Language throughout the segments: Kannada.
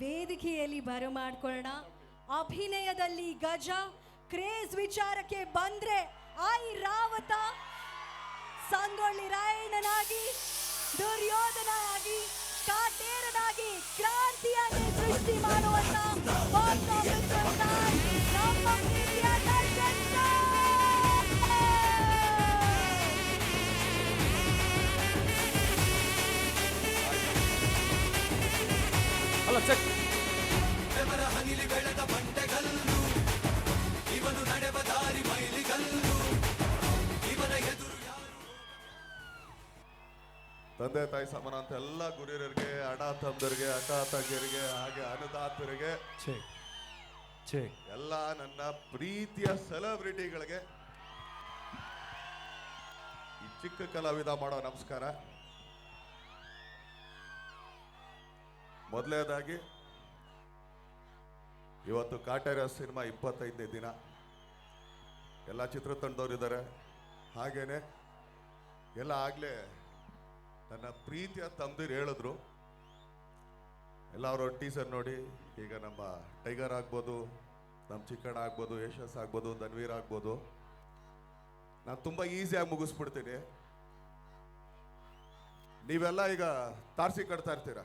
ವೇದಿಕೆಯಲ್ಲಿ ಬರಮಾಡ್ಕೊಳ್ಳೋಣ. ಅಭಿನಯದಲ್ಲಿ ಗಜ, ಕ್ರೇಜ್ ವಿಚಾರಕ್ಕೆ ಬಂದ್ರೆ ಐರಾವತ, ಸಂಗೊಳ್ಳಿ ರಾಯಣ್ಣನಾಗಿ, ದುರ್ಯೋಧನ ಆಗಿ, ಕಾಟೇರನಾಗಿ ಕ್ರಾಂತಿಯಾಗಿ ಸೃಷ್ಟಿ ಮಾಡುವಂತ ಬಾಕ್ಸ್ ಆಫೀಸ್ ಸ್ಟಾರ್ ನಮ್ಮ ಪ್ರೀತಿಯ ದರ್ಶನ್ ಸರ್. ಅಲ್ಲ ಚೆಕ್ ಹನಿಲಿ ಬೆಳೆದ ಬಂಡೆಗಲ್ಲು ಇವನು ನಡೆವ ದಾರಿ ಮೈಲಿಗಲ್ಲು ಇವನ ಎದುರು ತಂದೆ ತಾಯಿ ಸಮಾನ ಅಂತ ಎಲ್ಲ ಗುರಿಯರಿಗೆ, ಅಣ್ಣ ತಮ್ಮದರಿಗೆ, ಅಕ್ಕ ತಂಗಿಯರಿಗೆ, ಹಾಗೆ ಅನ್ನದಾತರಿಗೆ, ಎಲ್ಲ ನನ್ನ ಪ್ರೀತಿಯ ಸೆಲೆಬ್ರಿಟಿಗಳಿಗೆ ಈ ಚಿಕ್ಕ ಕಲಾವಿದ ಮಾಡೋ ನಮಸ್ಕಾರ. ಮೊದಲನೇದಾಗಿ ಇವತ್ತು ಕಾಟೇರ ಸಿನಿಮಾ 25ನೇ ದಿನ. ಎಲ್ಲ ಚಿತ್ರತಂಡದವರಿದ್ದಾರೆ, ಹಾಗೇನೆ ಎಲ್ಲ ಆಗ್ಲೇ ನನ್ನ ಪ್ರೀತಿಯ ತಮ್ಮದಿರು ಹೇಳಿದ್ರು. ಎಲ್ಲ ಅವರು ಟೀಸರ್ ನೋಡಿ, ಈಗ ನಮ್ಮ ಟೈಗರ್ ಆಗ್ಬೋದು, ನಮ್ಮ ಚಿಕ್ಕಣ್ಣ ಆಗ್ಬೋದು, ಯಶಸ್ ಆಗ್ಬೋದು, ಧನ್ವೀರ್ ಆಗ್ಬೋದು, ನಾನು ತುಂಬ ಈಸಿಯಾಗಿ ಮುಗಿಸ್ಬಿಡ್ತೀನಿ. ನೀವೆಲ್ಲ ಈಗ ತಾರ್ಸಿ ಕಟ್ತಾ ಇರ್ತೀರ.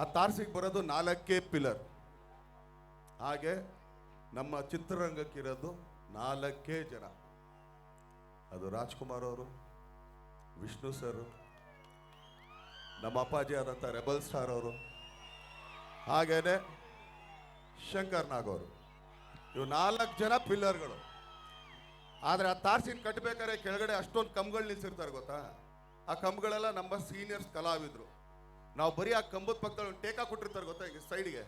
ಆ ತಾರ್ಸಿಗೆ ಬರೋದು 4 ಪಿಲ್ಲರ್. ಹಾಗೆ ನಮ್ಮ ಚಿತ್ರರಂಗಕ್ಕಿರೋದು 4 ಜನ. ಅದು ರಾಜ್ಕುಮಾರ್ ಅವರು, ವಿಷ್ಣು ಸರ್, ನಮ್ಮ ಅಪ್ಪಾಜಿ ಆದಂಥ ರೆಬಲ್ ಸ್ಟಾರ್ ಅವರು, ಹಾಗೇನೆ ಶಂಕರ್ ನಾಗ್ ಅವರು. ಇವು 4 ಜನ ಪಿಲ್ಲರ್ಗಳು. ಆದರೆ ಆ ತಾರ್ಸಿನ ಕಟ್ಟಬೇಕಾದ್ರೆ ಕೆಳಗಡೆ ಅಷ್ಟೊಂದು ಕಂಬಗಳು ನಿಲ್ಸಿರ್ತಾರೆ ಗೊತ್ತಾ. ಆ ಕಂಬಗಳೆಲ್ಲ ನಮ್ಮ ಸೀನಿಯರ್ಸ್ ಕಲಾವಿದರು. ನಾವು ಬರೀ ಆ ಕಂಬದ ಪಕ್ಕದಲ್ಲಿ ಒಂದು ಟೇಕ ಕೊಟ್ಟಿರ್ತಾರೆ ಗೊತ್ತಾ, ಈಗ ಸೈಡ್ಗೆ,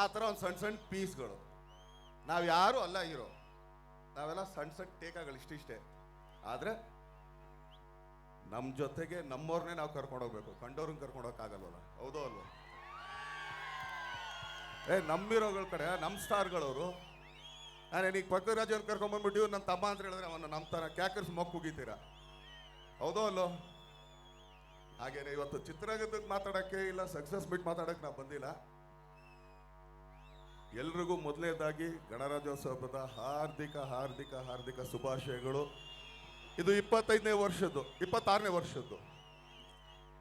ಆ ಥರ ಒಂದು ಸಣ್ಣ ಸಣ್ಣ ಪೀಸ್ಗಳು. ನಾವು ಯಾರೂ ಅಲ್ಲ ಹೀರೋ, ನಾವೆಲ್ಲ ಸಣ್ಣ ಸಣ್ಣ ಟೇಕಗಳು ಇಷ್ಟಿಷ್ಟೇ. ಆದರೆ ನಮ್ಮ ಜೊತೆಗೆ ನಮ್ಮವ್ರನ್ನೇ ನಾವು ಕರ್ಕೊಂಡೋಗ್ಬೇಕು, ಕಂಡವ್ರನ್ನ ಕರ್ಕೊಂಡೋಗಕ್ಕಾಗಲ್ವಲ್ಲ, ಹೌದೋ ಅಲ್ವ? ನಮ್ಮಿರೋಗಳ ಕಡೆ ನಮ್ಮ ಸ್ಟಾರ್ಗಳವರು. ನಾನೇನೀಗ ಪಕ್ಕರಾಜವ್ರನ್ನ ಕರ್ಕೊಂಡ್ಬಂದ್ಬಿಟ್ಟು ನನ್ನ ತಮ್ಮ ಅಂತ ಹೇಳಿದ್ರೆ ಅವನು ನಮ್ಮ ಥರ ಕ್ಯಾಕರ್ಸ್ ಮೊಕ್ಕು ಮುಗಿತೀರಾ, ಹೌದೋ ಅಲ್ಲೋ? ಹಾಗೇನೆ ಇವತ್ತು ಚಿತ್ರರಂಗದ ಮಾತಾಡೋಕ್ಕೆ ಇಲ್ಲ, ಸಕ್ಸಸ್ ಮೀಟ್ ಮಾತಾಡೋಕ್ಕೆ ನಾವು ಬಂದಿಲ್ಲ. ಎಲ್ರಿಗೂ ಮೊದಲನೇದಾಗಿ ಗಣರಾಜ್ಯೋತ್ಸವದ ಹಾರ್ದಿಕ ಹಾರ್ದಿಕ ಹಾರ್ದಿಕ ಶುಭಾಶಯಗಳು. ಇದು 25ನೇ ವರ್ಷದ್ದು, 26ನೇ ವರ್ಷದ್ದು.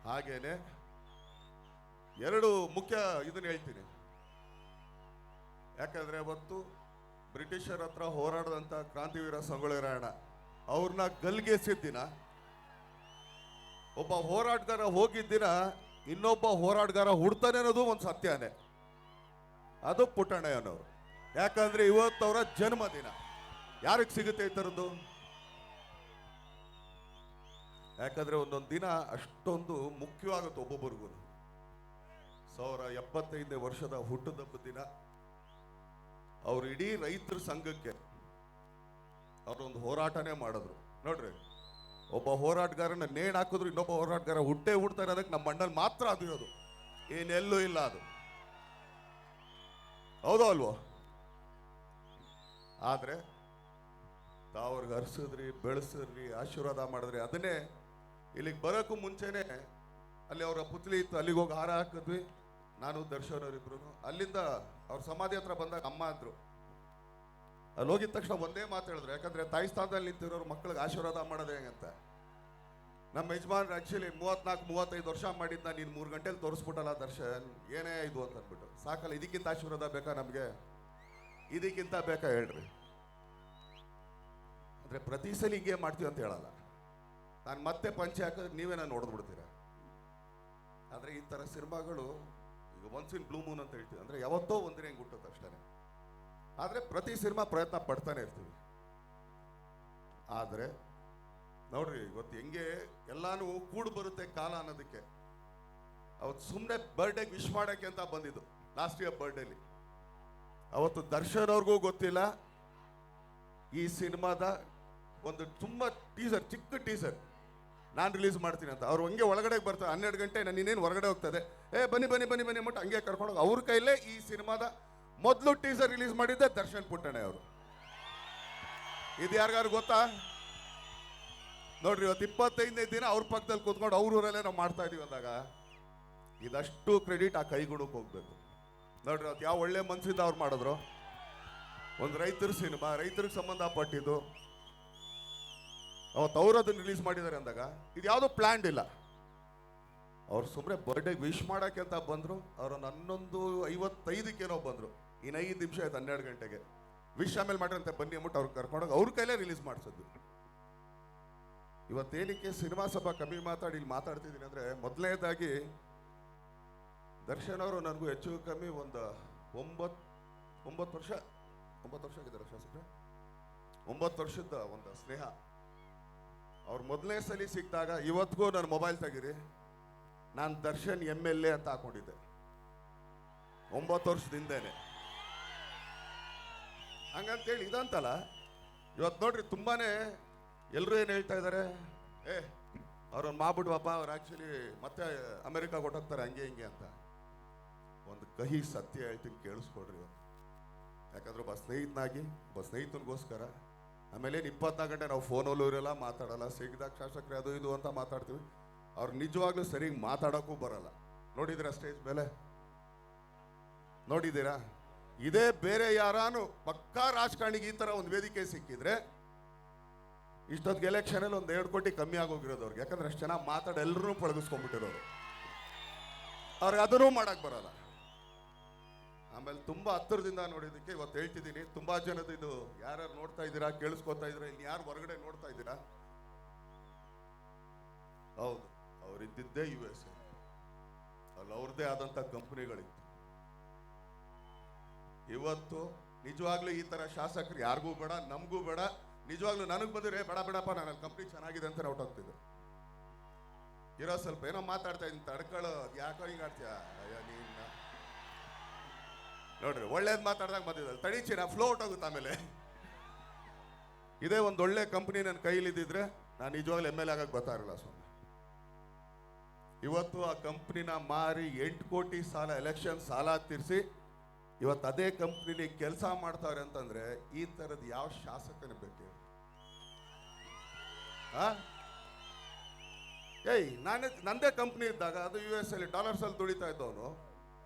ಹಾಗೇನೆ 2 ಮುಖ್ಯ ಇದನ್ನ ಹೇಳ್ತೀನಿ. ಯಾಕಂದ್ರೆ ಅವತ್ತು ಬ್ರಿಟಿಷರ ಹತ್ರ ಹೋರಾಡದಂತ ಕ್ರಾಂತಿವೀರ ಸಂಗೊಳ್ಳಿ ರಾಯಣ್ಣ ಅವ್ರನ್ನ ಗಲ್ಗೆಸಿದ ದಿನ, ಒಬ್ಬ ಹೋರಾಟಗಾರ ಹೋಗಿದ್ದಿನ ಇನ್ನೊಬ್ಬ ಹೋರಾಟಗಾರ ಹುಡ್ತಾನೆ ಅನ್ನೋದು ಒಂದು ಸತ್ಯನೇ. ಅದು ಪುಟ್ಟಣ್ಣಯ್ಯನವರು. ಯಾಕಂದ್ರೆ ಇವತ್ತವರ ಜನ್ಮದಿನ. ಯಾರಿಗೆ ಸಿಗುತ್ತೆ ಈ ಥರದ್ದು? ಯಾಕಂದ್ರೆ ಒಂದೊಂದು ದಿನ ಅಷ್ಟೊಂದು ಮುಖ್ಯವಾಗುತ್ತೆ ಒಬ್ಬೊಬ್ಬರಿಗೂ. 75ನೇ ವರ್ಷದ ಹುಟ್ಟುಹಬ್ಬದ ದಿನ ಅವ್ರು ಇಡೀ ರೈತರ ಸಂಘಕ್ಕೆ ಅವರೊಂದು ಹೋರಾಟನೇ ಮಾಡಿದ್ರು. ನೋಡ್ರಿ, ಒಬ್ಬ ಹೋರಾಟಗಾರನ ನೇಣು ಹಾಕಿದ್ರು ಇನ್ನೊಬ್ಬ ಹೋರಾಟಗಾರ ಹುಡ್ತಾರೆ. ಅದಕ್ಕೆ ನಮ್ಮ ಮಣ್ಣಲ್ಲಿ ಮಾತ್ರ ಅದು ಇರೋದು, ಏನೆಲ್ಲೂ ಇಲ್ಲ ಅದು, ಹೌದೋ ಅಲ್ವೋ? ಆದ್ರೆ ತಾವ್ರಿಗೆ ಹರಿಸಿದ್ರಿ, ಬೆಳೆಸಿದ್ರಿ, ಆಶೀರ್ವಾದ ಮಾಡಿದ್ರಿ. ಅದನ್ನೇ ಇಲ್ಲಿಗೆ ಬರೋಕ್ಕೂ ಮುಂಚೆನೆ ಅಲ್ಲಿ ಅವರ ಪುತ್ಲಿ ಇತ್ತು, ಅಲ್ಲಿಗೆ ಹೋಗಿ ಹಾರ ಹಾಕಿದ್ವಿ ನಾನು, ದರ್ಶನ್ ಅವರಿಬ್ರು. ಅಲ್ಲಿಂದ ಅವ್ರ ಸಮಾಧಿ ಹತ್ರ ಬಂದಾಗ ಅಮ್ಮ ಅಂದ್ರು. ಅಲ್ಲಿ ಹೋಗಿದ ತಕ್ಷಣ ಒಂದೇ ಮಾತು ಹೇಳಿದ್ರು, ಯಾಕಂದ್ರೆ ತಾಯಿ ಸ್ಥಾನದಲ್ಲಿ ನಿಂತಿರೋರು ಮಕ್ಕಳಿಗೆ ಆಶೀರ್ವಾದ ಮಾಡೋದೇ ಹೆಂಗಂತ. ನಮ್ಮ ಯಜಮಾನ್ರು ಆಕ್ಚುಲಿ 34-35 ವರ್ಷ ಮಾಡಿದ್ನ ನೀನು 3 ಗಂಟೆಲಿ ತೋರಿಸ್ಬಿಟ್ಟಲ್ಲ ದರ್ಶನ್, ಏನೇ ಇದು ಅಂತ ಅಂದ್ಬಿಟ್ಟು. ಸಾಕಲ್ಲ, ಇದಕ್ಕಿಂತ ಆಶೀರ್ವಾದ ಬೇಕಾ ನಮಗೆ? ಇದಕ್ಕಿಂತ ಬೇಕಾ ಹೇಳ್ರಿ? ಅಂದ್ರೆ ಪ್ರತಿ ಸಲ ಹಿಂಗೆ ಮಾಡ್ತೀವಿ ಅಂತ ಹೇಳಲ್ಲ ನಾನು. ಮತ್ತೆ ಪಂಚೆ ಹಾಕಿದ್ರೆ ನೀವೇ ನಾನು ನೋಡ್ಬಿಡ್ತೀರ. ಆದ್ರೆ ಈ ತರ ಸಿನಿಮಾಗಳು ಈಗ ಒನ್ಸ್ ಇನ್ ಬ್ಲೂ ಮೂನ್ ಅಂತ ಹೇಳ್ತೀವಿ, ಅಂದ್ರೆ ಯಾವತ್ತೋ ಒಂದಿನ ಹೆಂಗೆ ಹುಟ್ಟುತ್ತೆ ಅಷ್ಟೇ. ಆದ್ರೆ ಪ್ರತಿ ಸಿನಿಮಾ ಪ್ರಯತ್ನ ಪಡ್ತಾನೆ ಇರ್ತೀವಿ. ಆದ್ರೆ ನೋಡ್ರಿ, ಇವತ್ತು ಹೆಂಗೆ ಎಲ್ಲಾನು ಕೂಡು ಬರುತ್ತೆ ಕಾಲ ಅನ್ನೋದಕ್ಕೆ. ಅವತ್ತು ಸುಮ್ಮನೆ ಬರ್ಡೇಗೆ ವಿಶ್ ಮಾಡಕ್ಕೆ ಅಂತ ಬಂದಿದ್ದು, ಲಾಸ್ಟ್ ಇಯರ್ ಬರ್ಡೇಲಿ. ಅವತ್ತು ದರ್ಶನ್ ಅವ್ರಿಗೂ ಗೊತ್ತಿಲ್ಲ ಈ ಸಿನಿಮಾದ ಒಂದು ತುಂಬಾ ಟೀಸರ್, ಚಿಕ್ಕ ಟೀಸರ್ ನಾನು ರಿಲೀಸ್ ಮಾಡ್ತೀನಿ ಅಂತ. ಅವ್ರು ಹಂಗೆ ಒಳಗಡೆ ಬರ್ತಾರೆ 12 ಗಂಟೆ, ನಾನು ಇನ್ನೇನು ಹೊರಗಡೆ ಹೋಗ್ತದೆ, ಬನ್ನಿ ಬನ್ನಿ ಬನ್ನಿ ಬನ್ನಿ ಅಂದ್ಬಿಟ್ಟು ಹಂಗೆ ಕರ್ಕೊಂಡೋಗಿ ಅವ್ರ ಕೈಲೇ ಈ ಸಿನಿಮಾದ ಮೊದಲು ಟೀಸರ್ ರಿಲೀಸ್ ಮಾಡಿದ್ದೆ ದರ್ಶನ್ ಪುಟ್ಟಣ್ಣ ಅವರು. ಇದು ಯಾರಿಗಾರು ಗೊತ್ತಾ? ನೋಡ್ರಿ, ಇವತ್ತು 25ನೇ ದಿನ ಅವ್ರ ಪಕ್ಕದಲ್ಲಿ ಕೂತ್ಕೊಂಡು ಅವ್ರ ಊರಲ್ಲೇ ನಾವು ಮಾಡ್ತಾ ಇದೀವಿ ಅಂದಾಗ ಇದಷ್ಟು ಕ್ರೆಡಿಟ್ ಆ ಕೈಗುಣಕ್ಕೆ ಹೋಗ್ಬೇಕು. ನೋಡ್ರಿ ಅವತ್ತು ಯಾವ ಒಳ್ಳೆ ಮನ್ಸಿಂದ ಅವ್ರು ಮಾಡಿದ್ರು. ಒಂದು ರೈತರ ಸಿನಿಮಾ, ರೈತರಿಗೆ ಸಂಬಂಧಪಟ್ಟಿದ್ದು, ಅವತ್ತು ಅವರು ಅದನ್ನು ರಿಲೀಸ್ ಮಾಡಿದ್ದಾರೆ ಅಂದಾಗ ಇದು ಯಾವುದೋ ಪ್ಲ್ಯಾಂಡ್ ಇಲ್ಲ. ಅವ್ರು ಸುಮ್ಮನೆ ಬರ್ಡೇಗೆ ವಿಶ್ ಮಾಡೋಕ್ಕೆ ಅಂತ ಬಂದರು. ಅವರೊಂದು 11:55 ಬಂದರು. ಇನ್ನು 5 ನಿಮಿಷ ಆಯ್ತು 12 ಗಂಟೆಗೆ ವಿಶ್ ಆಮೇಲೆ ಮಾಡ್ರಂತೆ ಬನ್ನಿ ಅಂದ್ಬಿಟ್ಟು ಅವ್ರು ಕರ್ಕೊಂಡೋಗಿ ಅವ್ರ ಕೈಲೇ ರಿಲೀಸ್ ಮಾಡಿಸೋದು. ಇವತ್ತೇನಕ್ಕೆ ಸಿನಿಮಾ ಸ್ವಲ್ಪ ಕಮ್ಮಿ ಮಾತಾಡಿ ಇಲ್ಲಿ ಮಾತಾಡ್ತಿದ್ದೀನಿ ಅಂದರೆ, ಮೊದಲನೇದಾಗಿ ದರ್ಶನ್ ಅವರು ನನಗೂ ಹೆಚ್ಚು ಕಮ್ಮಿ ಒಂದು 9 ವರ್ಷ ಆಗಿದ್ದಾರೆ ಶಾಸಕರು. 9 ವರ್ಷದ ಒಂದು ಸ್ನೇಹ. ಅವ್ರು ಮೊದಲನೇ ಸಲ ಸಿಕ್ಕಿದಾಗ ಇವತ್ತಿಗೂ ನನ್ನ ಮೊಬೈಲ್ ತೆಗೀರಿ, ನಾನು ದರ್ಶನ್ MLA ಅಂತ ಹಾಕೊಂಡಿದ್ದೆ 9 ವರ್ಷದಿಂದೇನೆ. ಹಂಗಂತೇಳಿ ಇದಂತಲ್ಲ, ಇವತ್ತು ನೋಡ್ರಿ ತುಂಬಾನೇ ಎಲ್ಲರೂ ಏನು ಹೇಳ್ತಾ ಇದ್ದಾರೆ, ಅವ್ರನ್ನ ಮಾಡ್ಬಿಡ್ವಪ್ಪ, ಅವ್ರು ಆ್ಯಕ್ಚುಲಿ ಮತ್ತೆ ಅಮೆರಿಕ ಕೊಟ್ಟೋಗ್ತಾರೆ ಹಂಗೆ ಹಿಂಗೆ ಅಂತ. ಒಂದು ಕಹಿ ಸತ್ಯ ಹೇಳ್ತೀನಿ, ಕೇಳಿಸ್ಕೊಡ್ರಿ ಇವತ್ತು. ಯಾಕಂದ್ರೆ ಒಬ್ಬ ಸ್ನೇಹಿತನಿಗೋಸ್ಕರ ಆಮೇಲೆ 24 ಗಂಟೆ ನಾವು ಫೋನಲ್ಲೂ ಇರಲ್ಲ, ಮಾತಾಡಲ್ಲ. ಸಿಗ್ದಾಗ ಶಾಸಕರೇ ಅದು ಇದು ಅಂತ ಮಾತಾಡ್ತೀವಿ. ಅವ್ರು ನಿಜವಾಗ್ಲೂ ಸರಿಯಾಗಿ ಮಾತಾಡೋಕ್ಕೂ ಬರಲ್ಲ. ನೋಡಿದ್ದೀರಾ ಸ್ಟೇಜ್ ಮೇಲೆ? ನೋಡಿದ್ದೀರಾ? ಇದೇ ಬೇರೆ ಯಾರಾನು ಪಕ್ಕಾ ರಾಜಕಾರಣಿಗೆ ಈ ಥರ ಒಂದು ವೇದಿಕೆ ಸಿಕ್ಕಿದ್ರೆ ಇಷ್ಟೊತ್ತಿಗೆ ಎಲೆಕ್ಷನಲ್ಲಿ ಒಂದು 2 ಕೋಟಿ ಕಮ್ಮಿ ಆಗೋಗಿರೋದು ಅವ್ರಿಗೆ. ಯಾಕಂದ್ರೆ ಅಷ್ಟು ಚೆನ್ನಾಗಿ ಮಾತಾಡಿ ಎಲ್ಲರೂ ಪಳಗಿಸ್ಕೊಂಡ್ಬಿಟ್ಟಿರೋರು. ಅವ್ರಿಗೆ ಅದನ್ನೂ ಮಾಡಕ್ಕೆ ಬರಲ್ಲ. ಆಮೇಲೆ ತುಂಬ ಹತ್ತಿರದಿಂದ ನೋಡಿದ್ದಕ್ಕೆ ಇವತ್ತು ಹೇಳ್ತಿದ್ದೀನಿ, ತುಂಬ ಜನದ ಇದು ಯಾರ್ಯಾರು ನೋಡ್ತಾ ಇದ್ದೀರಾ, ಕೇಳಿಸ್ಕೊತಾ ಇದ್ದೀರಾ, ಇಲ್ಲಿ ಯಾರು ಹೊರಗಡೆ ನೋಡ್ತಾ ಇದ್ದೀರಾ? ಹೌದು, ಅವರಿದ್ದಿದ್ದೇ USA. ಅಲ್ಲಿ ಅವ್ರದ್ದೇ ಆದಂಥ ಕಂಪ್ನಿಗಳಿತ್ತು. ಇವತ್ತು ನಿಜವಾಗ್ಲೂ ಈ ಥರ ಶಾಸಕರು ಯಾರಿಗೂ ಬೇಡ, ನಮಗೂ ಬೇಡ. ನಿಜವಾಗ್ಲೂ ನನಗೆ ಬಂದರೆ ಬೇಡಪ್ಪ, ನಾನು ಕಂಪ್ನಿ ಚೆನ್ನಾಗಿದೆ ಅಂತ ಹೊಟ್ಟೋಗ್ತಿದ್ದೆ. ಇರೋ ಸ್ವಲ್ಪ ಏನೋ ಮಾತಾಡ್ತಾ ಇದ್ದೀನಿ, ತಡ್ಕೊಳ್ಳೋ, ಯಾಕೋ ಹಿಂಗೆ ಆಡ್ತೀಯ? ಅಯ್ಯೋ ನೀನು ನೋಡ್ರಿ, ಒಳ್ಳೇದು ಮಾತಾಡ್ದಾಗ ಬಂದಿದ್ದ ತಡೀಚಿನ ಫ್ಲೋ ಹೊಟ್ಟೋಗುತ್ತೆ. ಆಮೇಲೆ ಇದೇ ಒಂದು ಒಳ್ಳೆ ಕಂಪ್ನಿ ನನ್ನ ಕೈಲಿದ್ದಿದ್ರೆ ನಾನು ನಿಜವಾಗ್ಲೂ MLA ಆಗಕ್ಕೆ ಬರ್ತಾ ಇರಲಿಲ್ಲ ಸ್ವಾಮಿ. ಇವತ್ತು ಆ ಕಂಪ್ನಿನ ಮಾರಿ 8 ಕೋಟಿ ಸಾಲ, ಎಲೆಕ್ಷನ್ ಸಾಲ ತೀರಿಸಿ ಇವತ್ತು ಅದೇ ಕಂಪ್ನಿಲಿ ಕೆಲಸ ಮಾಡ್ತಾರೆ ಅಂತಂದ್ರೆ ಈ ಥರದ್ದು ಯಾವ ಶಾಸಕನ ಬೇಕು? ನಂದೇ ಕಂಪ್ನಿ ಇದ್ದಾಗ ಅದು US ಅಲ್ಲಿ ಡಾಲರ್ಸಲ್ಲಿ ದುಡಿತಾ ಇದ್ದವನು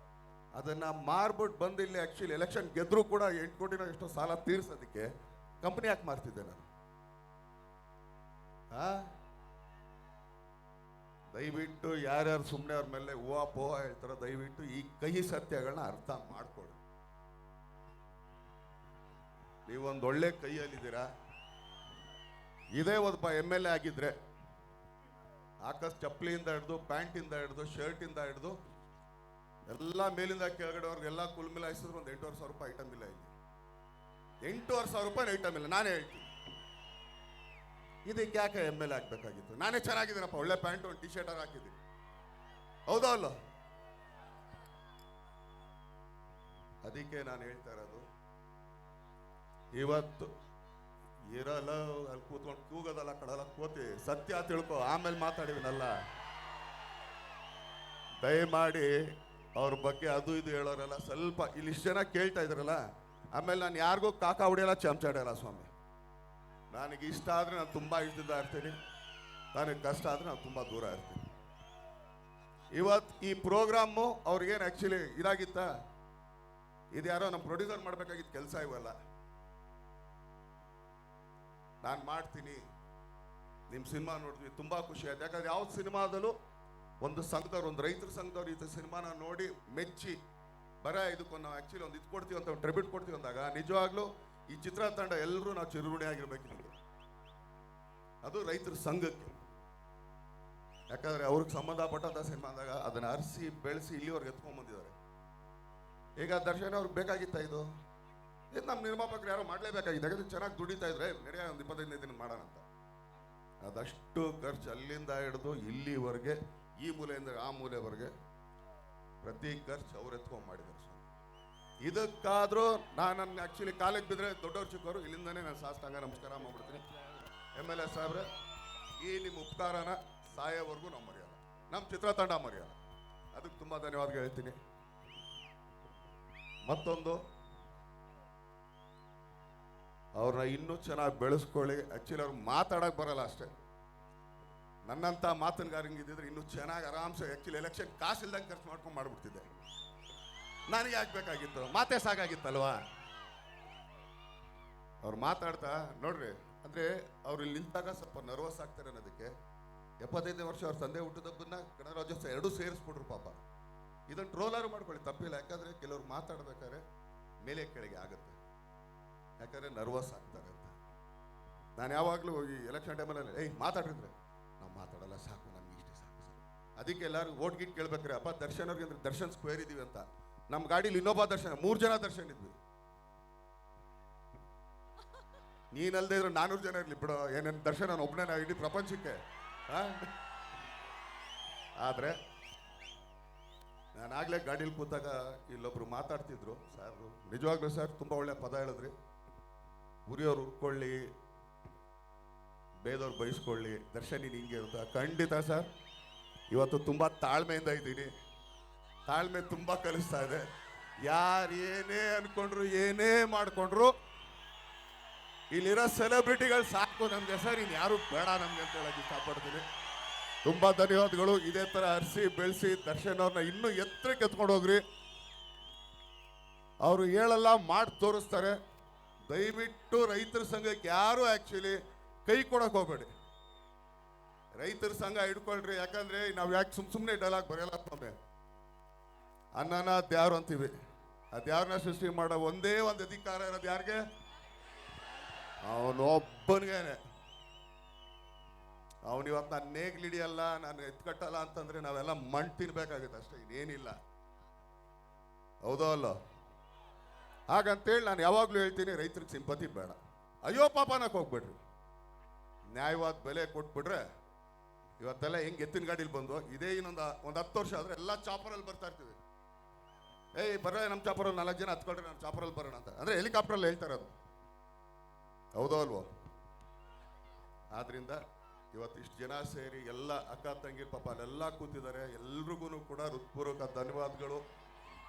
ಅದನ್ನ ಮಾರ್ಬಿಟ್ಟು ಬಂದು ಇಲ್ಲಿ ಆಕ್ಚುಲಿ ಎಲೆಕ್ಷನ್ ಗೆದ್ರು ಕೂಡ 8 ಕೋಟಿನ ಎಷ್ಟೋ ಸಾಲ ತೀರ್ಸೋದಕ್ಕೆ ಕಂಪ್ನಿ ಯಾಕೆ ಮಾರ್ತಿದ್ದೆ ನಾನು? ದಯವಿಟ್ಟು ಯಾರ್ಯಾರು ಸುಮ್ಮನೆ ಅವ್ರ ಮೇಲೆ ಹೂವ ಪೋಹ ಹೇಳ್ತಾರೋ ದಯವಿಟ್ಟು ಈ ಕಹಿ ಸತ್ಯಗಳನ್ನ ಅರ್ಥ ಮಾಡ್ಕೊಳ್ಳಿ. ನೀವೊಂದು ಒಳ್ಳೆ ಕೈಯಲ್ಲಿದ್ದೀರಾ. ಇದೇ ಒಬ್ಬ MLA ಆಗಿದ್ರೆ ಚಪ್ಪಲಿಯಿಂದ ಹಿಡಿದು, ಪ್ಯಾಂಟಿಂದ ಹಿಡಿದು, ಶರ್ಟಿಂದ ಹಿಡಿದು ಎಲ್ಲ ಮೇಲಿಂದ ಕೆಳಗಡೆವ್ರಿಗೆಲ್ಲ ಕುಲ್ ಮಿಲಾಯಿಸಿದ್ರು ಒಂದು 8,500 ರೂಪಾಯಿ ಐಟಮ್ ಇಲ್ಲ. ಇಲ್ಲಿ 8,500 ರೂಪಾಯಿ ಐಟಮ್ ಇಲ್ಲ. ನಾನೇ ಹೇಳ್ತೀನಿ, ಇದಕ್ಕೆ ಯಾಕೆ MLA ಆಗ್ಬೇಕಾಗಿತ್ತು? ನಾನೇ ಚೆನ್ನಾಗಿದ್ದೀನಪ್ಪ, ಒಳ್ಳೆ ಪ್ಯಾಂಟ್, ಒಂದು T ಶರ್ಟ್ ಹಾಕಿದ್ದೀನಿ, ಹೌದಾ ಅಲ್ಲ? ಅದಕ್ಕೆ ನಾನು ಹೇಳ್ತಾ ಇರೋದು, ಇವತ್ತು ಇರಲ್ಲ ಅಲ್ಲಿ ಕೂತ್ಕೊಂಡು ಕೂಗೋದಲ್ಲ, ಕಡಲ ಕೂತಿ ಸತ್ಯ ತಿಳ್ಕೊ, ಆಮೇಲೆ ಮಾತಾಡಿವಿನಲ್ಲ. ದಯಮಾಡಿ ಅವ್ರ ಬಗ್ಗೆ ಅದು ಇದು ಹೇಳೋರಲ್ಲ, ಸ್ವಲ್ಪ ಇಲ್ಲಿ ಇಷ್ಟು ಜನ ಕೇಳ್ತಾ ಇದ್ರಲ್ಲ, ಆಮೇಲೆ ನಾನು ಯಾರಿಗೂ ಕಾಕ ಹೊಡೆಯಲ್ಲ, ಚಮಚಾಡಲ್ಲ ಸ್ವಾಮಿ. ನನಗೆ ಇಷ್ಟ ಆದರೆ ನಾನು ತುಂಬ ಇಷ್ಟದಿಂದ ಇರ್ತೀನಿ, ನನಗೆ ಕಷ್ಟ ಆದರೆ ನಾನು ತುಂಬ ದೂರ ಇರ್ತೀನಿ. ಇವತ್ತು ಈ ಪ್ರೋಗ್ರಾಮು ಅವ್ರಿಗೇನು ಆ್ಯಕ್ಚುಲಿ ಇದಾಗಿತ್ತ, ಇದು ಯಾರೋ ನಮ್ಮ ಪ್ರೊಡ್ಯೂಸರ್ ಮಾಡಬೇಕಾಗಿದ್ದ ಕೆಲಸ ಇವೆಲ್ಲ. ನಾನು ಮಾಡ್ತೀನಿ, ನಿಮ್ಮ ಸಿನಿಮಾ ನೋಡ್ತೀವಿ, ತುಂಬ ಖುಷಿ ಆಯ್ತು. ಯಾಕಂದ್ರೆ ಯಾವ ಸಿನಿಮಾದಲ್ಲೂ ಒಂದು ಸಂಘದವ್ರು, ಒಂದು ರೈತರ ಸಂಘದವ್ರು ಈ ಸಿನಿಮಾನ ನೋಡಿ ಮೆಚ್ಚಿ ಇದಕ್ಕೊಂದು ನಾವು ಆ್ಯಕ್ಚುಲಿ ಒಂದು ಇದು ಕೊಡ್ತೀವಿ ಅಂತ, ಒಂದು ಟ್ರಿಬ್ಯೂಟ್ ಕೊಡ್ತೀವಿ ಅಂದಾಗ ನಿಜವಾಗ್ಲೂ ಈ ಚಿತ್ರತಂಡ ಎಲ್ಲರೂ ನಾವು ಚಿರುಗುಣಿ ಆಗಿರ್ಬೇಕಿಲ್ಲ. ಅದು ರೈತರ ಸಂಘಕ್ಕೆ. ಯಾಕಂದ್ರೆ ಅವ್ರಿಗೆ ಸಂಬಂಧಪಟ್ಟಂಥ ಸಿನಿಮಾ ಅಂದಾಗ ಅದನ್ನು ಅರಿಸಿ ಬೆಳೆಸಿ ಇಲ್ಲಿವರೆಗೆ ಎತ್ಕೊಂಡ್ಬಂದಿದ್ದಾರೆ. ಈಗ ದರ್ಶನ್ ಅವ್ರಿಗೆ ಬೇಕಾಗಿತ್ತ ಇದು ನಮ್ಮ ನಿರ್ಮಾಪಕರು ಯಾರೋ ಮಾಡಲೇಬೇಕಾಗಿದೆ. ಯಾಕಂದ್ರೆ ಚೆನ್ನಾಗಿ ದುಡಿತಾ ಇದ್ರೆ ನಡೆಯ ಒಂದು 25 ದಿನ ಮಾಡೋಣ ಅಂತ. ಅದಷ್ಟು ಖರ್ಚು ಅಲ್ಲಿಂದ ಹಿಡಿದು ಇಲ್ಲಿವರೆಗೆ, ಈ ಮೂಲೆಯಿಂದ ಆ ಮೂಲೆವರೆಗೆ ಪ್ರತಿ ಖರ್ಚು ಅವ್ರು ಎತ್ಕೊಂಡು ಮಾಡಿದ್ದಾರೆ. ಇದಕ್ಕಾದರೂ ನಾನು ಆ್ಯಕ್ಚುಲಿ ಕಾಲೇಜ್ ಬಿದ್ದರೆ ದೊಡ್ಡವ್ರು ಚಿಕ್ಕವರು ಇಲ್ಲಿಂದನೇ ನಾನು ಸಾಷ್ಟಾಂಗ ನಮಸ್ಕಾರ ಮಾಡ್ಬಿಡ್ತೀನಿ. MLA ಸಾಹೇಬ್ರೆ, ಈ ನಿಮ್ಮ ಉಪಕಾರನ ಸಾಯೋವರೆಗೂ ನಾವು ಮರೆಯೋಲ್ಲ, ನಮ್ಮ ಚಿತ್ರತಂಡ ಮರೆಯೋಲ್ಲ. ಅದಕ್ಕೆ ತುಂಬ ಧನ್ಯವಾದ ಹೇಳ್ತೀನಿ. ಮತ್ತೊಂದು, ಅವ್ರನ್ನ ಇನ್ನೂ ಚೆನ್ನಾಗಿ ಬೆಳೆಸ್ಕೊಳ್ಳಿ. ಆ್ಯಕ್ಚುಲಿ ಅವ್ರು ಮಾತಾಡೋಕೆ ಬರಲ್ಲ ಅಷ್ಟೇ. ನನ್ನಂಥ ಮಾತುಗಾರಂಗಿದ್ದಿದ್ರೆ ಇನ್ನೂ ಚೆನ್ನಾಗಿ ಆರಾಮ್ಸೆ ಆ್ಯಕ್ಚುಲಿ ಎಲೆಕ್ಷನ್ ಕಾಸು ಇಲ್ದಂಗೆ ಖರ್ಚು ಮಾಡ್ಕೊಂಡು ಮಾಡ್ಬಿಡ್ತಿದ್ದೆ. ನನಗೆ ಆಗ್ಬೇಕಾಗಿತ್ತು, ಮಾತೇ ಸಾಕಾಗಿತ್ತಲ್ವಾ. ಅವ್ರು ಮಾತಾಡ್ತಾ ನೋಡ್ರಿ, ಅಂದರೆ ಅವ್ರು ಇಲ್ಲಿ ನಿಂತಾಗ ಸ್ವಲ್ಪ ನರ್ವಸ್ ಆಗ್ತಾರೆ ಅನ್ನೋದಕ್ಕೆ 75ನೇ ವರ್ಷ ಅವ್ರ ತಂದೆ ಹುಟ್ಟಿದಬ್ಬನ್ನ ಗಣರಾಜ್ಯೋತ್ಸವ ಎರಡೂ ಸೇರಿಸ್ಬಿಟ್ರು ಪಾಪ. ಇದನ್ನು ಟ್ರೋಲಾರು ಮಾಡ್ಕೊಳ್ಳಿ, ತಪ್ಪಿಲ್ಲ. ಯಾಕಂದರೆ ಕೆಲವ್ರು ಮಾತಾಡ್ಬೇಕಾದ್ರೆ ಮೇಲೆ ಕೆಳಗೆ ಆಗುತ್ತೆ, ಯಾಕಂದರೆ ನರ್ವಸ್ ಆಗ್ತಾರೆ ಅಂತ. ನಾನು ಯಾವಾಗಲೂ ಈ ಎಲೆಕ್ಷನ್ ಟೈಮಲ್ಲಿ ಮಾತಾಡಿದ್ರೆ ನಾವು ಮಾತಾಡಲ್ಲ, ಸಾಕು, ನಮ್ಗೆ ಇಷ್ಟೇ ಸಾಕು ಸರ್. ಅದಕ್ಕೆ ಎಲ್ಲರೂ ಓಟ್ ಗಿಟ್ ಕೇಳ್ಬೇಕಾರೆ, ಅಪ್ಪ ದರ್ಶನ್ ಅವ್ರಿಗೆ ಅಂದ್ರೆ ದರ್ಶನ್ ಸ್ಕ್ವೇರ್ ಇದೀವಿ ಅಂತ. ನಮ್ಮ ಗಾಡೀಲಿ ಇನ್ನೊಬ್ಬ ದರ್ಶನ, 3 ಜನ ದರ್ಶನ್ ಇದ್ವಿ. ನೀನಲ್ದೇ ಇದ್ರೆ 400 ಜನ ಇರಲಿ ಬಿಡೋ, ಏನೇನು ದರ್ಶನ ನಾನು ಒಬ್ಬನೇ ಇಡೀ ಪ್ರಪಂಚಕ್ಕೆ. ಆದರೆ ನಾನಾಗಲೇ ಗಾಡೀಲಿ ಕೂತಾಗ ಇಲ್ಲೊಬ್ರು ಮಾತಾಡ್ತಿದ್ರು, ಸರ್ ನಿಜವಾಗ್ಲೂ ಸರ್ ತುಂಬ ಒಳ್ಳೆ ಪದ ಹೇಳಿದ್ರಿ, ಉರಿಯೋರು ಉರ್ಕೊಳ್ಳಿ, ಬೇದವ್ರು ಬಯಸ್ಕೊಳ್ಳಿ, ದರ್ಶನ್ ಹಿಂಗೆ ಅಂತ. ಖಂಡಿತ ಸರ್, ಇವತ್ತು ತುಂಬ ತಾಳ್ಮೆಯಿಂದ ಇದ್ದೀನಿ, ತಾಳ್ಮೆ ತುಂಬ ಕಲಿಸ್ತಾ ಇದೆ. ಯಾರು ಏನೇ ಅನ್ಕೊಂಡ್ರು, ಏನೇ ಮಾಡಿಕೊಂಡ್ರು, ಇಲ್ಲಿರೋ ಸೆಲೆಬ್ರಿಟಿಗಳು ಸಾಕು ನಮಗೆ ಸರ್, ಇನ್ನು ಯಾರು ಬೇಡ ನಮಗೆ ಅಂತ ಹೇಳಕ್ಕೆ ಇಷ್ಟಪಡ್ತೀನಿ. ತುಂಬ ಧನ್ಯವಾದಗಳು. ಇದೇ ಥರ ಹರಿಸಿ ಬೆಳೆಸಿ ದರ್ಶನ್ ಅವ್ರನ್ನ ಇನ್ನೂ ಎತ್ತರಕ್ಕೆ ಎತ್ಕೊಂಡು ಹೋಗ್ರಿ. ಅವರು ಹೇಳಲ್ಲ, ಮಾಡಿ ತೋರಿಸ್ತಾರೆ. ದಯವಿಟ್ಟು ರೈತರ ಸಂಘಕ್ಕೆ ಯಾರು ಆ್ಯಕ್ಚುಲಿ ಕೈ ಕೊಡಕ್ಕೆ ಹೋಗ್ಬೇಡಿ. ರೈತರ ಸಂಘ ಹಿಡ್ಕೊಳ್ರಿ, ಯಾಕಂದ್ರೆ ನಾವು ಯಾಕೆ ಸುಮ್ಮನೆ ಡೈಲಾಗ್ ಬರೆಯಲ್ಲ ನಮಗೆ. ಅನ್ನನ ದ್ಯಾರು ಅಂತೀವಿ, ಅದ್ಯಾರನ್ನ ಸೃಷ್ಟಿ ಮಾಡೋ ಒಂದೇ ಒಂದು ಅಧಿಕಾರ ಇರೋದು ಯಾರಿಗೆ? ಅವನೊಬ್ಬನಿಗೇನೆ. ಅವನಿವತ್ತು ನಾನು ನೇಗ್ಲಿಡಿಯಲ್ಲ, ನಾನು ಎತ್ಕಟ್ಟಲ್ಲ ಅಂತಂದ್ರೆ ನಾವೆಲ್ಲ ಮಣ್ಣು ತಿನ್ಬೇಕಾಗುತ್ತೆ ಅಷ್ಟೇ, ಇನ್ನೇನಿಲ್ಲ. ಹೌದೋ ಅಲ್ಲೋ? ಹಾಗಂತೇಳಿ ನಾನು ಯಾವಾಗಲೂ ಹೇಳ್ತೀನಿ, ರೈತರಿಗೆ ಸಿಂಪತಿ ಬೇಡ, ಅಯ್ಯೋ ಪಾಪ ಅನ್ನಕ್ಕೆ ಹೋಗ್ಬೇಡ್ರಿ. ನ್ಯಾಯವಾದ ಬೆಲೆ ಕೊಟ್ಬಿಟ್ರೆ ಇವತ್ತೆಲ್ಲ ಹೆಂಗೆ ಎತ್ತಿನ ಗಾಡೀಲಿ ಬಂದು ಇದೇ ಇನ್ನೊಂದು 10 ವರ್ಷ ಆದರೆ ಎಲ್ಲ ಚಾಪರಲ್ಲಿ ಬರ್ತಾ ಇರ್ತೀವಿ. ಬರ್ರೆ ನಮ್ಮ ಚಾಪರಲ್ಲಿ 4 ಜನ ಹತ್ಕೊಳ್ರಿ, ನಮ್ಮ ಚಾಪರಲ್ಲಿ ಬರೋಣ ಅಂತ. ಅಂದರೆ ಹೆಲಿಕಾಪ್ಟ್ರಲ್ಲಿ ಹೇಳ್ತಾರೆ ಅದು, ಹೌದೋ ಅಲ್ವೋ? ಆದ್ರಿಂದ ಇವತ್ತು ಇಷ್ಟು ಜನ ಸೇರಿ ಎಲ್ಲ ಅಕ್ಕ ತಂಗಿರು ಪಾಪ ಅಲ್ಲೆಲ್ಲ ಕೂತಿದ್ದಾರೆ, ಎಲ್ರಿಗೂ ಕೂಡ ಹೃತ್ಪೂರ್ವಕ ಧನ್ಯವಾದಗಳು.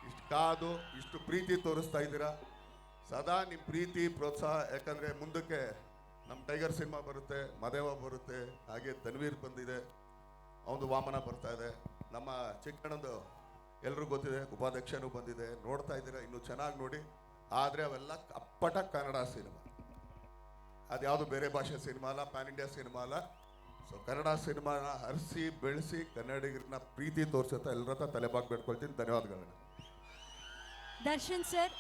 ಇಷ್ಟು ಕಾದು ಇಷ್ಟು ಪ್ರೀತಿ ತೋರಿಸ್ತಾ ಇದ್ದೀರಾ. ಸದಾ ನಿಮ್ಮ ಪ್ರೀತಿ ಪ್ರೋತ್ಸಾಹ, ಯಾಕಂದರೆ ಮುಂದಕ್ಕೆ ನಮ್ಮ ಟೈಗರ್ ಸಿನಿಮಾ ಬರುತ್ತೆ, ಮದೇವ ಬರುತ್ತೆ, ಹಾಗೆ ತನ್ವೀರ್ ಬಂದಿದೆ, ಅವನು ವಾಮನ ಬರ್ತಾ ಇದೆ, ನಮ್ಮ ಚಿಕ್ಕಣ್ಣಂದು ಎಲ್ರಿಗೂ ಗೊತ್ತಿದೆ, ಉಪಾಧ್ಯಕ್ಷನೂ ಬಂದಿದೆ. ನೋಡ್ತಾ ಇದ್ದೀರಾ, ಇನ್ನೂ ಚೆನ್ನಾಗಿ ನೋಡಿ. ಆದರೆ ಅವೆಲ್ಲ ಅಪ್ಪಟ ಕನ್ನಡ ಸಿನಿಮಾ, ಅದ್ಯಾವುದು ಬೇರೆ ಭಾಷೆ ಸಿನಿಮಾ ಅಲ್ಲ, ಪ್ಯಾನ್ ಇಂಡಿಯಾ ಸಿನಿಮಾ ಅಲ್ಲ. ಸೊ ಕನ್ನಡ ಸಿನಿಮಾನ ಹರಿಸಿ ಬೆಳೆಸಿ ಕನ್ನಡಿಗರನ್ನ ಪ್ರೀತಿ ತೋರಿಸುತ್ತಾ ಎಲ್ಲರ ಹತ್ರ ತಲೆಬಾಗಿ ಬೇಡ್ಕೊಳ್ತೀನಿ. ಧನ್ಯವಾದಗಳನ್ನ. ದರ್ಶನ್ ಸರ್,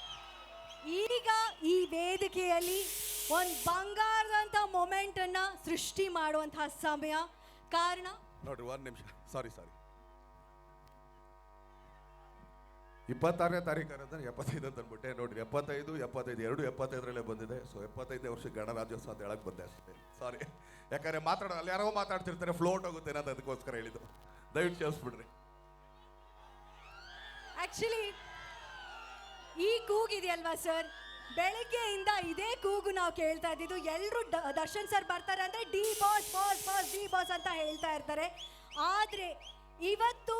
ಈಗ ಈ ವೇದಿಕೆಯಲ್ಲಿ ಒಂದು ಬಂಗಾರದಂತ ಮೊಮೆಂಟ್ ಅನ್ನ ಸೃಷ್ಟಿ ಮಾಡುವಂತಹ ಸಮಯ. ಕಾರಣ ನೋಡ್ರಿ, 1 ನಿಮಿಷ, ಸಾರಿ 26ನೇ ತಾರೀಕು ಅನ್ನೋದನ್ನ 75 ಅಂತ ಅಂದ್ಬಿಟ್ಟೆ. ನೋಡ್ರಿ, 75 ಎರಡು 75ರಲ್ಲೇ ಬಂದಿದೆ. ಸೊ 75ನೇ ವರ್ಷ ಗಣರಾಜ್ಯೋತ್ಸವ ಅಂತ ಹೇಳಕ್ ಬಂದೆ ಅಷ್ಟೇ. ಸಾರಿ, ಯಾಕಂದ್ರೆ ಅಲ್ಲಿ ಯಾರೋ ಮಾತಾಡ್ತಿರ್ತಾರೆ, ಫ್ಲೋಟ್ ಹೋಗುತ್ತೆ ಅನ್ನೋದು, ಅದಕ್ಕೋಸ್ಕರ ಹೇಳಿದ್ದು. ದಯವಿಟ್ಟು ಕ್ಷಮಿಸ್ಬಿಡ್ರಿ. ಆಕ್ಚುಲಿ ಈ ಕೂಗಿದೆಯಲ್ವಾ ಸರ್, ಬೆಳಗ್ಗೆಯಿಂದ ಇದೇ ಕೂಗು ನಾವು ಕೇಳ್ತಾ ಇದ್ದಿದ್ದು. ಎಲ್ಲರೂ ದರ್ಶನ್ ಸರ್ ಬರ್ತಾರೆ ಅಂದ್ರೆ D boss boss boss D boss ಅಂತ ಹೇಳ್ತಾ ಇರ್ತಾರೆ. ಆದ್ರೆ ಇವತ್ತು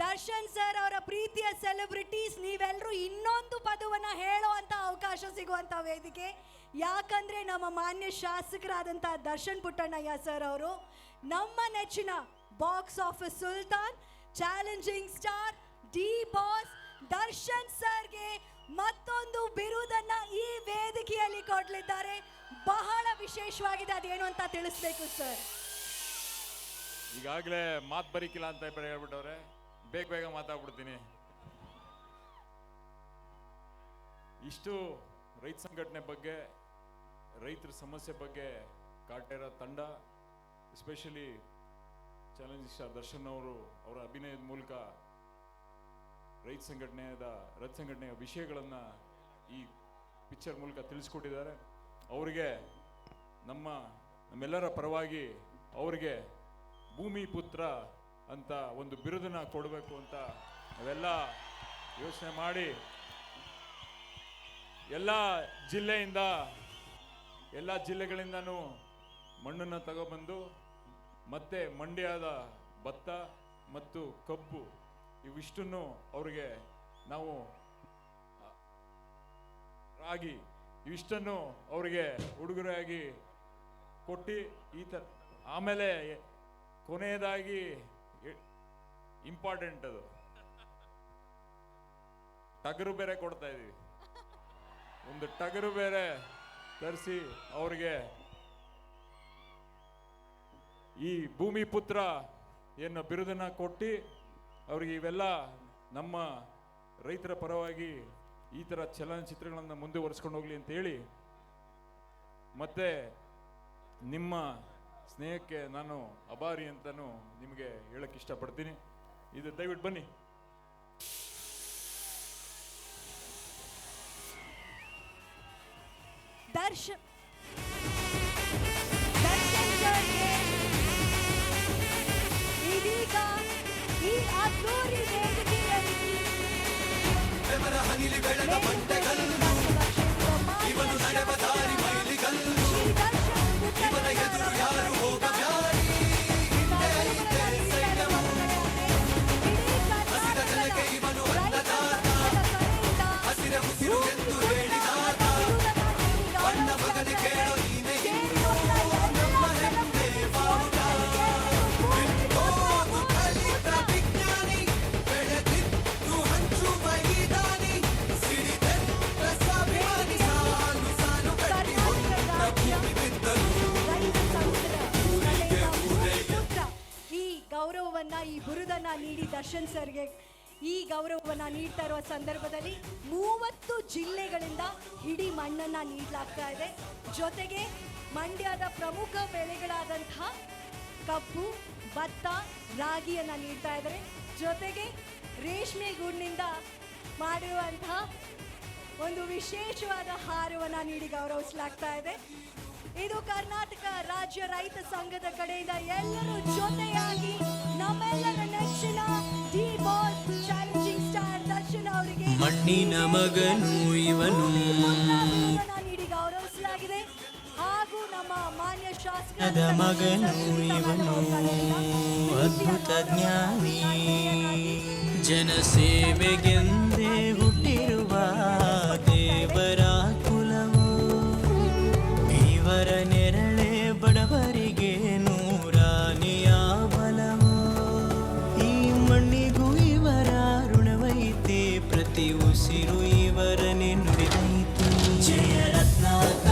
ದರ್ಶನ್ ಸರ್ ಅವರ ಪ್ರೀತಿಯ ಸೆಲೆಬ್ರಿಟೀಸ್ ನೀವೆಲ್ಲರೂ ಇನ್ನೊಂದು ಪದವನ್ನ ಹೇಳುವಂತ ಅವಕಾಶ ಸಿಗುವಂತ ವೇದಿಕೆ. ಯಾಕಂದ್ರೆ ನಮ್ಮ ಮಾನ್ಯ ಶಾಸಕರಾದಂಥ ದರ್ಶನ್ ಪುಟ್ಟಣ್ಣಯ್ಯ ಸರ್ ಅವರು ನಮ್ಮ ನೆಚ್ಚಿನ box office Sultan, challenging star, D boss Darshan ಸರ್ಗೆ ಮತ್ತೊಂದು ಬಿರುದನ್ನ ಈ ವೇದಿಕೆಯಲ್ಲಿ ಕೊಡಲಿದ್ದಾರೆ. ಬಹಳ ವಿಶೇಷವಾಗಿದೆ, ಅದೇನು ಅಂತ ತಿಳಿಸ್ಬೇಕು ಸರ್. ಈಗಾಗಲೇ ಮಾತು ಬರೀಕಿಲ್ಲ ಅಂತ ಹೇಳ್ಬಿಟ್ಟವ್ರೆ, ಬೇಗ ಮಾತಾಡ್ಬಿಡ್ತೀನಿ. ಇಷ್ಟು ರೈತ ಸಂಘಟನೆ ಬಗ್ಗೆ, ರೈತರ ಸಮಸ್ಯೆ ಬಗ್ಗೆ ಕಾಡ್ತಾ ಇರೋ ತಂಡ, ಎಸ್ಪೆಷಲಿ ಚಾಲೆಂಜಿಂಗ್ ಸ್ಟಾರ್ ದರ್ಶನ್ ಅವರು ಅವರ ಅಭಿನಯದ ಮೂಲಕ ರೈತ ಸಂಘಟನೆಯ ವಿಷಯಗಳನ್ನು ಈ ಪಿಕ್ಚರ್ ಮೂಲಕ ತಿಳಿಸ್ಕೊಟ್ಟಿದ್ದಾರೆ. ಅವರಿಗೆ ನಮ್ಮೆಲ್ಲರ ಪರವಾಗಿ ಅವರಿಗೆ ಭೂಮಿ ಪುತ್ರ ಅಂತ ಒಂದು ಬಿರುದನ್ನ ಕೊಡಬೇಕು ಅಂತ ನಾವೆಲ್ಲ ಯೋಚನೆ ಮಾಡಿ ಎಲ್ಲ ಜಿಲ್ಲೆಗಳಿಂದನೂ ಮಣ್ಣನ್ನು ತಗೊಬಂದು ಮತ್ತೆ ಮಂಡ್ಯದ ಭತ್ತ ಮತ್ತು ಕಬ್ಬು ಇವಿಷ್ಟನ್ನು ಅವರಿಗೆ ನಾವು ರಾಗಿ ಇವಿಷ್ಟನ್ನು ಅವರಿಗೆ ಉಡುಗೊರೆಯಾಗಿ ಕೊಟ್ಟು ಈ ಥರ ಆಮೇಲೆ ಕೊನೆಯದಾಗಿ ಇಂಪಾರ್ಟೆಂಟ್ ಅದು, ಟಗರು ಬೇರೆ ಕೊಡ್ತಾ ಇದೀವಿ. ಒಂದು ಟಗರು ಬೇರೆ ತರಿಸಿ ಅವ್ರಿಗೆ ಈ ಭೂಮಿ ಪುತ್ರ ಏನೋ ಬಿರುದನ್ನ ಕೊಟ್ಟು ಅವ್ರಿಗೆ ಇವೆಲ್ಲ ನಮ್ಮ ರೈತರ ಪರವಾಗಿ ಈ ಥರ ಚಲನಚಿತ್ರಗಳನ್ನು ಮುಂದುವರಿಸ್ಕೊಂಡು ಹೋಗ್ಲಿ ಅಂತ ಹೇಳಿ, ಮತ್ತೆ ನಿಮ್ಮ ಸ್ನೇಹಕ್ಕೆ ನಾನು ಅಭಾರಿ ಅಂತಲೂ ನಿಮಗೆ ಹೇಳಕ್ಕೆ ಇಷ್ಟಪಡ್ತೀನಿ. ಇದು ದಯವಿಟ್ಟು ಬನ್ನಿ. ದರ್ಶನ್ ಸರ್ಗೆ ಇದೀಗ ಈ ಅದ್ದೂರಿ ವೇದಿಕೆಯಲ್ಲಿ ಬೆವರ ಹನಿಲಿ ಬೆಳೆದ ಬಂಡೆಗಲ್ಲು, ಇವನು ನಡೆವ ದಾರಿ ಮೈಲಿಗಲ್ಲು, ಇವನ ಎದುರು ಯಾರು ಹೋಗಬ್ಯಾರಿ. ಹಿಂದೆ ಇದೆ ಸೈನ್ಯವು, ಹಸಿದ ಜನಕ್ಕೆ ಇವನು ಅನ್ನದಾತ, ಹಸಿರ ಉಸಿರು ಎಂದು ಹೇಳಿದಾತ, ಬಣ್ಣ ಮಗನೆ ಕೇಳೋ ನೀನೆ ಇನ್ನು ನಮ್ಮ ಹೆಮ್ಮೆ ಬಾವುಟ. ಬಿಟ್ಟೋದು ಕಲಿತ ವಿಜ್ಞಾನಿ, ಬೆಳೆದಿದ್ದು ಹಂಚುವ ಈ ದಾನಿ, ಸಿಡಿದೆದ್ದ ಸ್ವಾಭಿಮಾನಿ, ಸಾಲು ಸಾಲು ಕಟ್ಟಿ ಹೊತ್ತ ಭೂಮಿ ಬಿದ್ದಲು. ಈ ಗೌರವವನ್ನ, ಈ ಬಿರುದನ್ನ ನೀಡಿ ದರ್ಶನ್ ಸರ್ಗೆ ಈ ಗೌರವವನ್ನ ನೀಡ್ತಾ ಇರುವ ಸಂದರ್ಭದಲ್ಲಿ 30 ಜಿಲ್ಲೆಗಳಿಂದ ಇಡೀ ಮಣ್ಣನ್ನ ನೀಡಲಾಗ್ತಾ ಇದೆ. ಜೊತೆಗೆ ಮಂಡ್ಯದ ಪ್ರಮುಖ ಬೆಳೆಗಳಾದಂತಹ ಕಬ್ಬು, ಭತ್ತ, ರಾಗಿಯನ್ನ ನೀಡ್ತಾ ಇದ್ದಾರೆ. ಜೊತೆಗೆ ರೇಷ್ಮೆ ಗೂಡಿನಿಂದ ಮಾಡಿರುವಂತಹ ಒಂದು ವಿಶೇಷವಾದ ಹಾರವನ್ನ ನೀಡಿ ಗೌರವಿಸಲಾಗ್ತಾ ಇದೆ. ಇದು ಕರ್ನಾಟಕ ರಾಜ್ಯ ರೈತ ಸಂಘದ ಕಡೆಯಿಂದ ಎಲ್ಲರೂ ಜೊತೆಯಾಗಿ ನಮ್ಮೆಲ್ಲರ ನೆಚ್ಚಿನ D boss challenging star Darshan ಅವರಿಗೆ ಮಣ್ಣಿನ ಮಗನು ಇವನು ನೀಡಿ ಗೌರವಿಸಲಾಗಿದೆ. ಹಾಗೂ ನಮ್ಮ ಮಾನ್ಯ ಅದ ಮಗನು ಇವನು ಅದ್ಭುತ ಜ್ಞಾನಿ, ಜನಸೇವೆಗೆಂದೇ ಹುಟ್ಟಿರುವ ದೇವರ ಕುಲವು, ಇವರ ನೆರಳೆ ಬಡವರಿಗೆ ನೂರಾನಿಯ ಬಲವು. ಈ ಮಣ್ಣಿಗೂ ಇವರ ಋಣವೈತೆ, ಪ್ರತಿ ಉಸಿರು ಇವರನ್ನೇ ನುಡಿದೈತೆ. ಜಯ ರತ್ನಾಕರ